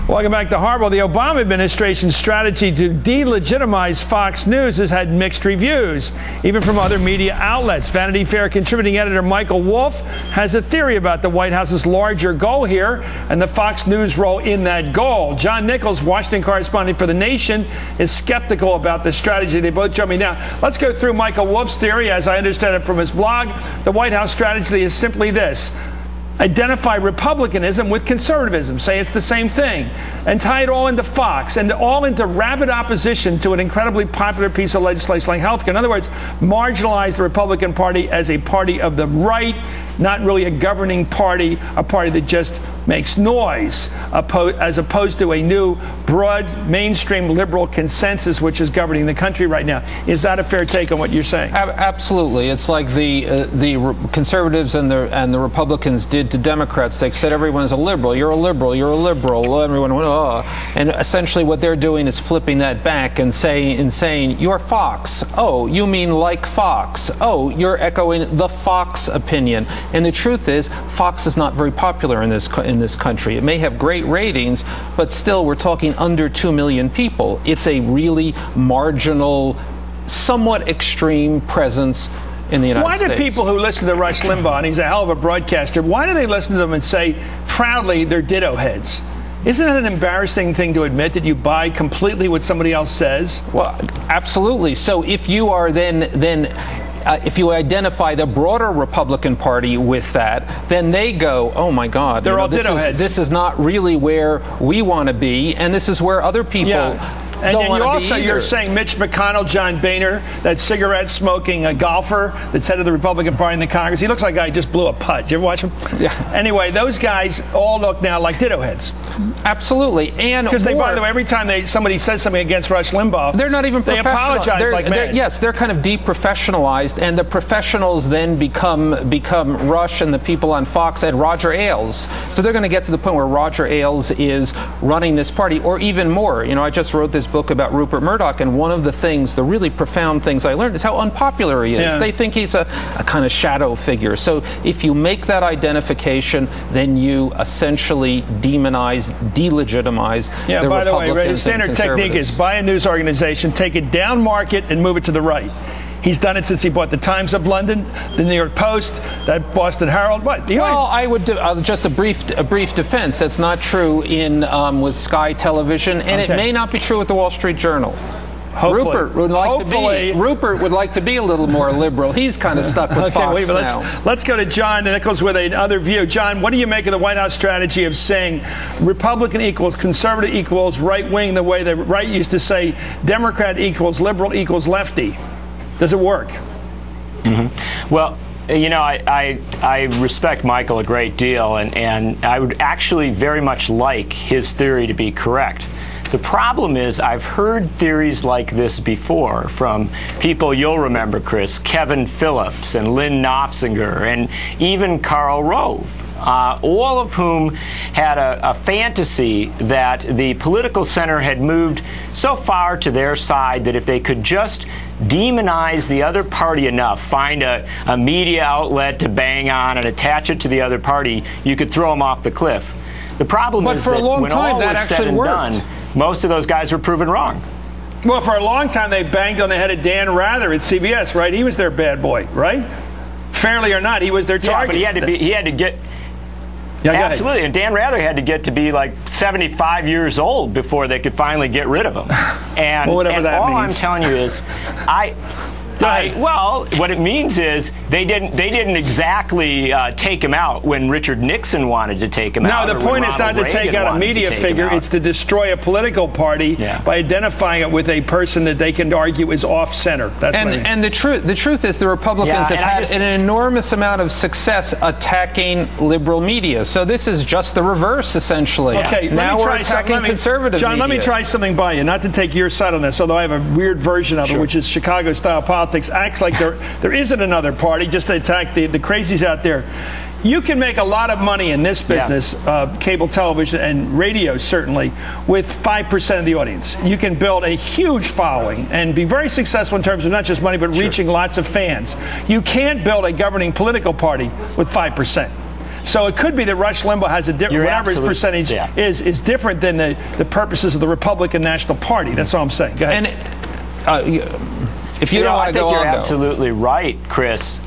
Welcome back to Harbaugh. The Obama administration's strategy to delegitimize Fox News has had mixed reviews, even from other media outlets. Vanity Fair contributing editor Michael Wolff has a theory about the White House's larger goal here and the Fox News role in that goal. John Nichols, Washington correspondent for The Nation, is skeptical about the strategy. They both join me now. Let's go through Michael Wolff's theory. As I understand it from his blog, the White House strategy is simply this: identify republicanism with conservatism, say it's the same thing, and tie it all into Fox and all into rabid opposition to an incredibly popular piece of legislation like health care. In other words, marginalize the Republican Party as a party of the right, not really a governing party, a party that just makes noise, as opposed to a new, broad, mainstream liberal consensus which is governing the country right now. Is that a fair take on what you're saying? Absolutely. It's like the conservatives and the Republicans did to Democrats. They said everyone's a liberal. You're a liberal. You're a liberal. Everyone went, oh. And essentially what they're doing is flipping that back and saying you're Fox. Oh, you mean like Fox. Oh, you're echoing the Fox opinion. And the truth is, Fox is not very popular in this country. It may have great ratings, but still we're talking under 2 million people. It's a really marginal, somewhat extreme presence in the United States. Why do people who listen to Rush Limbaugh, and he's a hell of a broadcaster, why do they listen to them and say proudly they're ditto heads? Isn't it an embarrassing thing to admit that you buy completely what somebody else says? Well, absolutely. So if you are if you identify the broader Republican Party with that, then they go, oh my God, they're all ditto heads. This is not really where we want to be, and this is where other people And then you're saying Mitch McConnell, John Boehner, that cigarette-smoking golfer that's head of the Republican Party in the Congress, he looks like a guy who just blew a putt. Did you ever watch him? Yeah. Anyway, those guys all look now like ditto heads. Absolutely. And because by the way, every time somebody says something against Rush Limbaugh, they're not even they apologize like mad. Yes, they're kind of deprofessionalized, and the professionals then become Rush and the people on Fox and Roger Ailes. So they're going to get to the point where Roger Ailes is running this party, or even more. You know, I just wrote this book about Rupert Murdoch, and one of the things, the really profound things I learned, is how unpopular he is. Yeah. They think he's a kind of shadow figure. So if you make that identification, then you essentially delegitimize the by the Republicans. way, the standard technique is buy a news organization, take it down market, and move it to the right. He's done it since he bought the Times of London, the New York Post, that Boston Herald. What? Well, I would do just a brief defense. That's not true with Sky Television, and it may not be true with the Wall Street Journal. Hopefully. Rupert would like to be a little more liberal. He's kind of stuck with Fox now. Let's go to John Nichols with another view. John, what do you make of the White House strategy of saying Republican equals conservative equals right wing, the way the right used to say Democrat equals liberal equals lefty? Does it work? Mm-hmm. Well, you know, I respect Michael a great deal, and I would actually very much like his theory to be correct. The problem is I've heard theories like this before from people you'll remember, Chris, Kevin Phillips and Lynn Nofziger and even Karl Rove. All of whom had a fantasy that the political center had moved so far to their side that if they could just demonize the other party enough, find a media outlet to bang on and attach it to the other party, you could throw them off the cliff. The problem is that when all was said and done, most of those guys were proven wrong. Well, for a long time, they banged on the head of Dan Rather at CBS, right? He was their bad boy, right? Fairly or not, he was their target. Yeah, but he had to get... Absolutely, and Dan Rather had to get to be like 75 years old before they could finally get rid of him. And, well, and that all means. I'm telling you is, well, what it means is they didn't exactly take him out when Richard Nixon wanted to take him out. No, the point is not to take out a media figure. It's to destroy a political party by identifying it with a person that they can argue is off-center. That's what I mean. And the truth is the Republicans have had an enormous amount of success attacking liberal media. So this is just the reverse, essentially. Okay, now we're attacking conservative John, media. let me try something by you, not to take your side on this, although I have a weird version of it, which is Chicago-style politics. Acts like there isn't another party, just to attack the crazies out there. You can make a lot of money in this business, cable television and radio certainly, with 5% of the audience. You can build a huge following and be very successful in terms of not just money, but reaching lots of fans. You can't build a governing political party with 5%. So it could be that Rush Limbaugh has a different, whatever his percentage is different than the purposes of the Republican National Party. That's all I'm saying. Go ahead. And if you don't want to go on, I think you're absolutely right, Chris.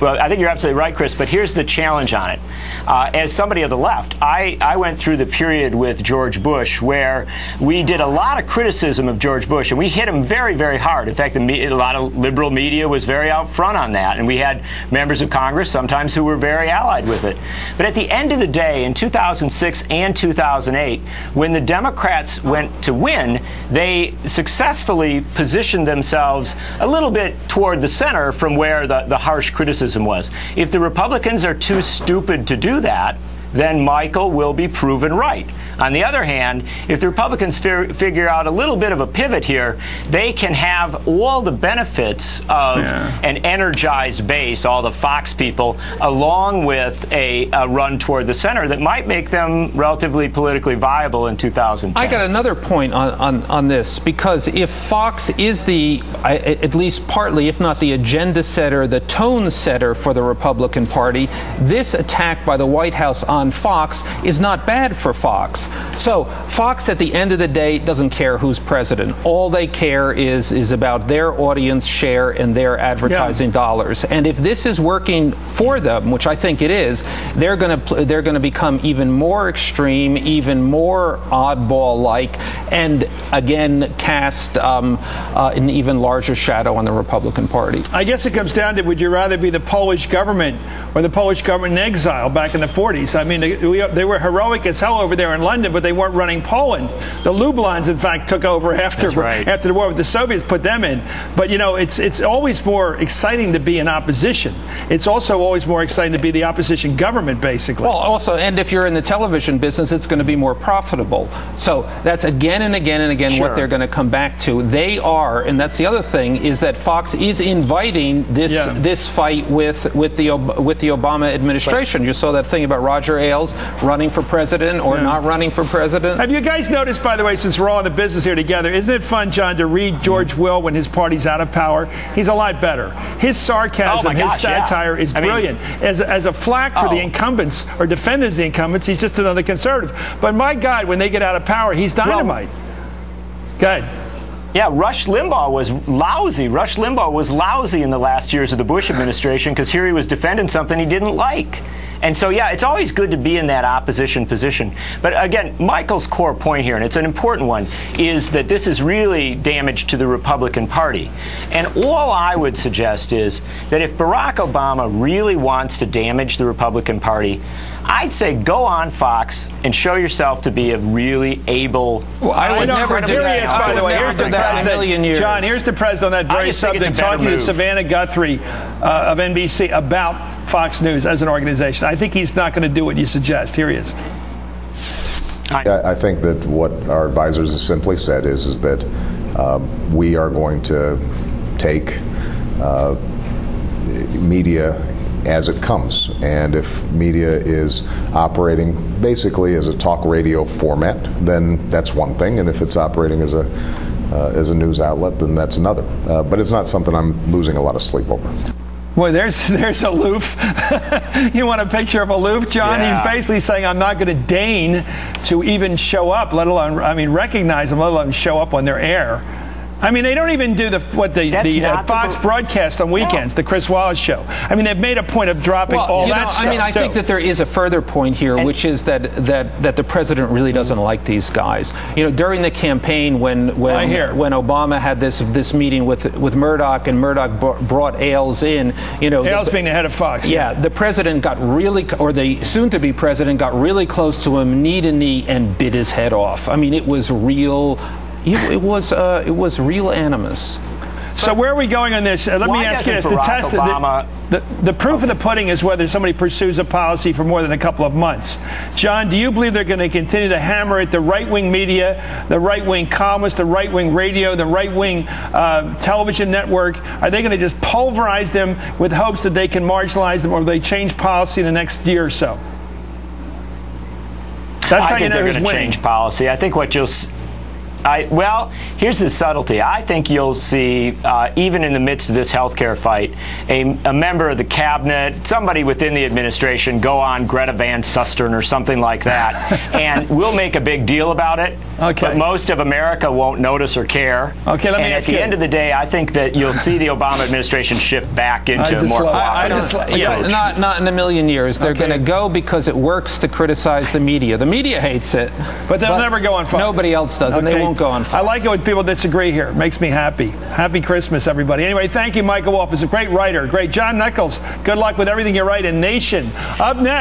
Well, I think you're absolutely right, Chris, but here's the challenge on it. As somebody of the left, I went through the period with George Bush where we did a lot of criticism of George Bush, and we hit him very, very hard. In fact, a lot of liberal media was very out front on that, and we had members of Congress sometimes who were very allied with it. But at the end of the day, in 2006 and 2008, when the Democrats went to win, they successfully positioned themselves a little bit toward the center from where the harsh criticism was. If the Republicans are too stupid to do that, then Michael will be proven right. On the other hand, if the Republicans figure out a little bit of a pivot here, they can have all the benefits of an energized base, all the Fox people, along with a run toward the center that might make them relatively politically viable in 2010. I got another point on this, because if Fox is at least partly, if not the agenda setter, the tone setter for the Republican Party, this attack by the White House on Fox is not bad for Fox. So Fox, at the end of the day, doesn't care who's president. All they care is about their audience share and their advertising dollars. And if this is working for them, which I think it is, they're going to become even more extreme, even more oddball-like, and again cast an even larger shadow on the Republican Party. I guess it comes down to, would you rather be the Polish government or the Polish government in exile back in the 40s? I mean, they were heroic as hell over there in London, but they weren't running Poland. The Lublins, in fact, took over after the war with the Soviets, put them in. But, you know, it's always more exciting to be in opposition. It's also always more exciting to be the opposition government, basically. Well, also, and if you're in the television business, it's going to be more profitable. So that's again and again and again what they're going to come back to. They are, and that's the other thing, is that Fox is inviting this fight with the Obama administration. You saw that thing about Roger Ailes running for president or not running for president. Have you guys noticed, by the way, since we're all in the business here together, isn't it fun, John, to read George Will when his party's out of power? He's a lot better. His sarcasm, his satire is brilliant. As a flack for the incumbents or defenders of the incumbents, he's just another conservative. But my God, when they get out of power, he's dynamite. Go ahead. Yeah, Rush Limbaugh was lousy. Rush Limbaugh was lousy in the last years of the Bush administration because here he was defending something he didn't like. And so, yeah, it's always good to be in that opposition position. But again, Michael's core point here, and it's an important one, is that this is really damage to the Republican Party. And all I would suggest is that if Barack Obama really wants to damage the Republican Party, I'd say go on Fox and show yourself to be a really able. Well, I would never do that. By the way, here's the president. John, here's the president on that very subject talking to Savannah Guthrie of NBC about Fox News as an organization. I think he's not going to do what you suggest. Here he is. I think that what our advisors have simply said is that we are going to take media as it comes, and if media is operating basically as a talk radio format, then that's one thing, and if it's operating as a news outlet, then that's another. But it's not something I'm losing a lot of sleep over. Boy, there's Aloof. You want a picture of Aloof, John? Yeah. He's basically saying, I'm not going to deign to even show up, let alone, recognize them, let alone show up on their air. I mean, they don't even do the Fox broadcast on weekends, the Chris Wallace show. I mean, they've made a point of dropping all that stuff. I mean, I think that there is a further point here, which is that the president really doesn't like these guys. You know, during the campaign, when Obama had this meeting with Murdoch, and Murdoch brought Ailes in, you know, Ailes being the head of Fox. Yeah, the president got really, or the soon-to-be president got really close to him, knee to knee, and bit his head off. I mean, it was real. It was real animus. So where are we going on this? Let me ask you this: to test the proof of the pudding is whether somebody pursues a policy for more than a couple of months. John, do you believe they're going to continue to hammer at the right-wing media, the right-wing columnists, the right-wing radio, the right-wing television network? Are they going to just pulverize them with hopes that they can marginalize them, or will they change policy in the next year or so? That's how you know who's winning. They're going to change policy. I think what you'll. Well, here's the subtlety. I think you'll see, even in the midst of this healthcare fight, a member of the cabinet, somebody within the administration, go on Greta Van Susteren or something like that, and we'll make a big deal about it. Okay. But most of America won't notice or care. Okay, let me and ask at the you. end of the day, I think that you'll see the Obama administration shift back into a more cooperative approach. Not in a million years. They're going to go because it works to criticize the media. The media hates it, but they'll never go on Fox. Nobody else does, and they won't go on Fox. I like it when people disagree here. It makes me happy. Happy Christmas, everybody. Anyway, thank you, Michael Wolff. He's a great writer. Great. John Nichols, good luck with everything you write in Nation. Up next.